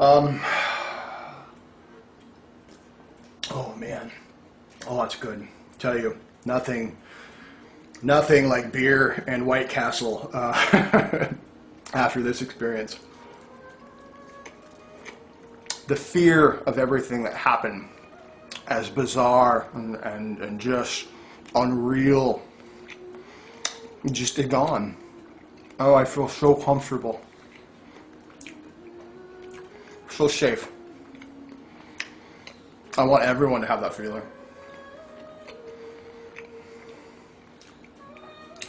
Um, oh man, oh that's good. Tell you, nothing like beer and White Castle after this experience. The fear of everything that happened, as bizarre and just unreal, just gone. Oh, I feel so comfortable, so safe. I want everyone to have that feeling.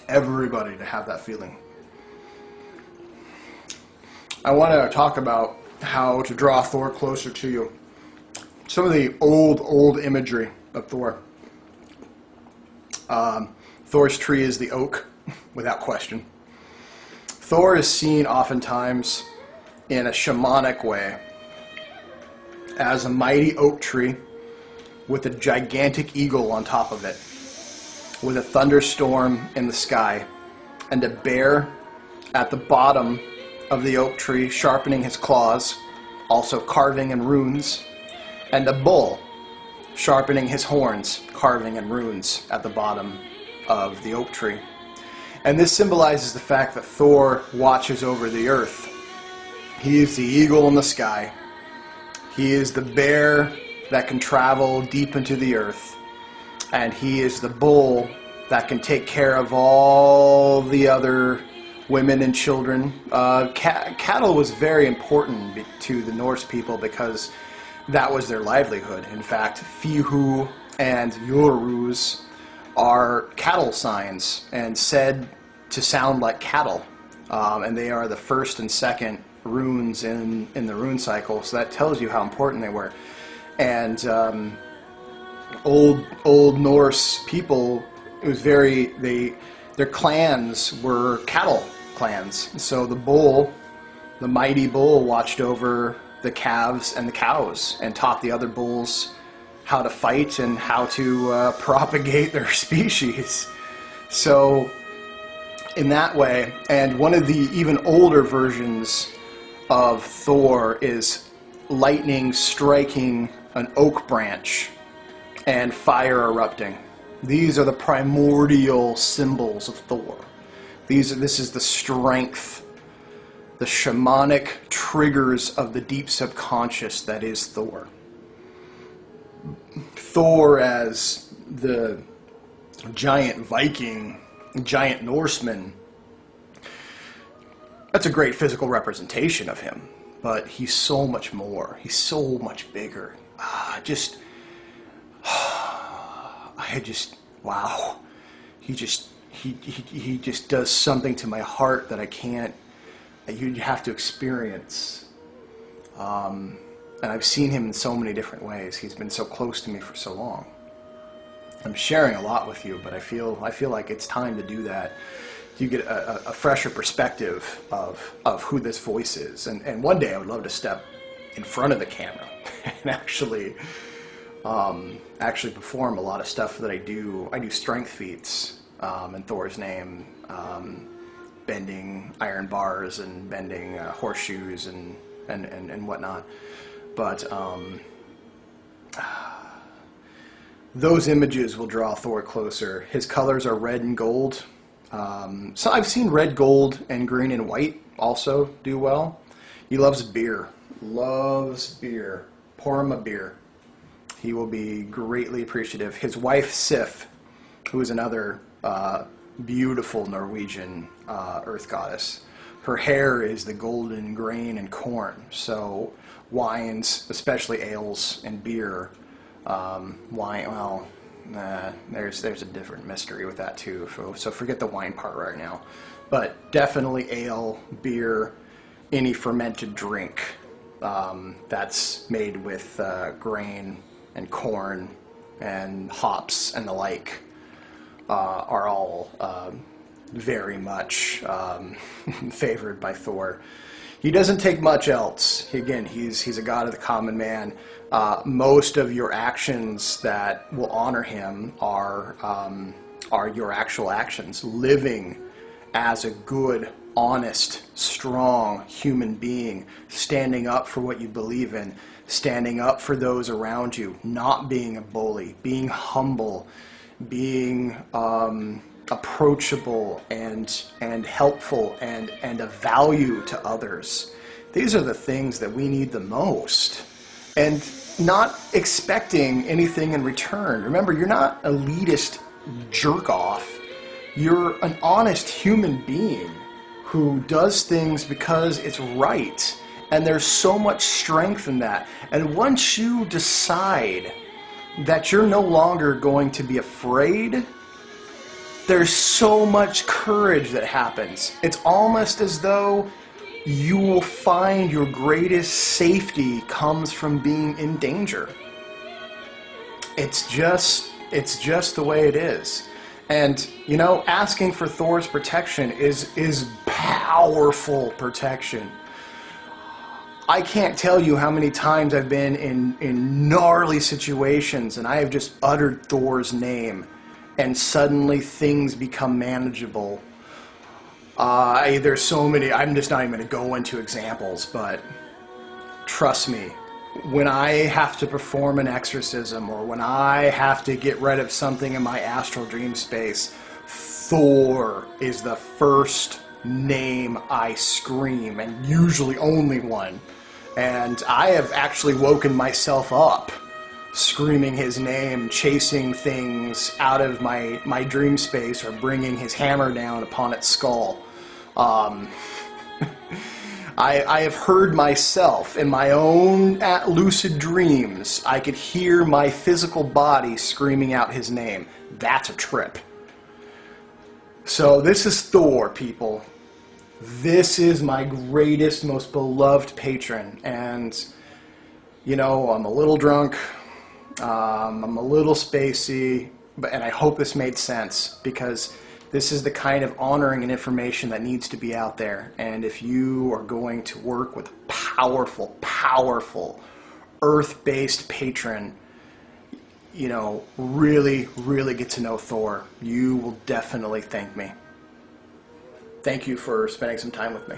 Everybody to have that feeling. I want to talk about how to draw Thor closer to you. Some of the old imagery of Thor. Thor's tree is the oak, without question. Thor is seen oftentimes in a shamanic way as a mighty oak tree with a gigantic eagle on top of it, with a thunderstorm in the sky, and a bear at the bottom of the oak tree sharpening his claws, also carving in runes, and a bull sharpening his horns, carving in runes at the bottom of the oak tree. And this symbolizes the fact that Thor watches over the earth. He is the eagle in the sky. He is the bear that can travel deep into the earth. And he is the bull that can take care of all the other women and children. Cattle was very important to the Norse people because that was their livelihood. In fact, Fihu and Yorus are cattle signs and said to sound like cattle. And they are the first and second runes in the rune cycle, so that tells you how important they were. And old Norse people, it was their clans were cattle clans. So the bull, the mighty bull, watched over the calves and the cows and taught the other bulls how to fight and how to propagate their species. So in that way, and one of the even older versions of Thor is lightning striking an oak branch and fire erupting. These are the primordial symbols of Thor. This is the strength, the shamanic triggers of the deep subconscious that is Thor. Thor as the giant Viking, giant Norseman, that's a great physical representation of him, but he's so much more. He's so much bigger. Wow. He just does something to my heart that you'd have to experience. And I've seen him in so many different ways. He's been so close to me for so long. I'm sharing a lot with you, but I feel like it's time to do that. You get a fresher perspective of who this voice is. And one day I would love to step in front of the camera and actually perform a lot of stuff that I do. I do strength feats in Thor's name, bending iron bars and bending horseshoes and whatnot. But those images will draw Thor closer. His colors are red and gold. So I've seen red, gold, and green and white also do well. He loves beer. Loves beer. Pour him a beer. He will be greatly appreciative. His wife, Sif, who is another beautiful Norwegian earth goddess, her hair is the golden grain and corn. So wines, especially ales and beer, there's a different mystery with that too. So forget the wine part right now. But definitely ale, beer, any fermented drink that's made with grain and corn and hops and the like are all very much favored by Thor. He doesn't take much else. Again, he's a god of the common man. Most of your actions that will honor him are your actual actions, living as a good honest, strong human being, standing up for what you believe in, standing up for those around you, not being a bully, being humble, being approachable and helpful and a value to others. These are the things that we need the most. And not expecting anything in return. Remember, you're not elitist jerk off. You're an honest human being who does things because it's right. And there's so much strength in that. And once you decide that you're no longer going to be afraid, there's so much courage that happens. It's almost as though you will find your greatest safety comes from being in danger. It's just the way it is. And, you know, asking for Thor's protection is powerful protection. I can't tell you how many times I've been in gnarly situations and I have just uttered Thor's name and suddenly things become manageable. There's so many, I'm just not even going to go into examples, but trust me, when I have to perform an exorcism or when I have to get rid of something in my astral dream space, Thor is the first name I scream, and usually only one. And I have actually woken myself up screaming his name, chasing things out of my dream space or bringing his hammer down upon its skull. I have heard myself in my own lucid dreams. I could hear my physical body screaming out his name. That's a trip. So this is Thor, people. This is my greatest, most beloved patron. And, you know, I'm a little drunk. I'm a little spacey. And I hope this made sense, because this is the kind of honoring and information that needs to be out there. And if you are going to work with a powerful, powerful, earth-based patron, you know, really, really get to know Thor, you will definitely thank me. Thank you for spending some time with me.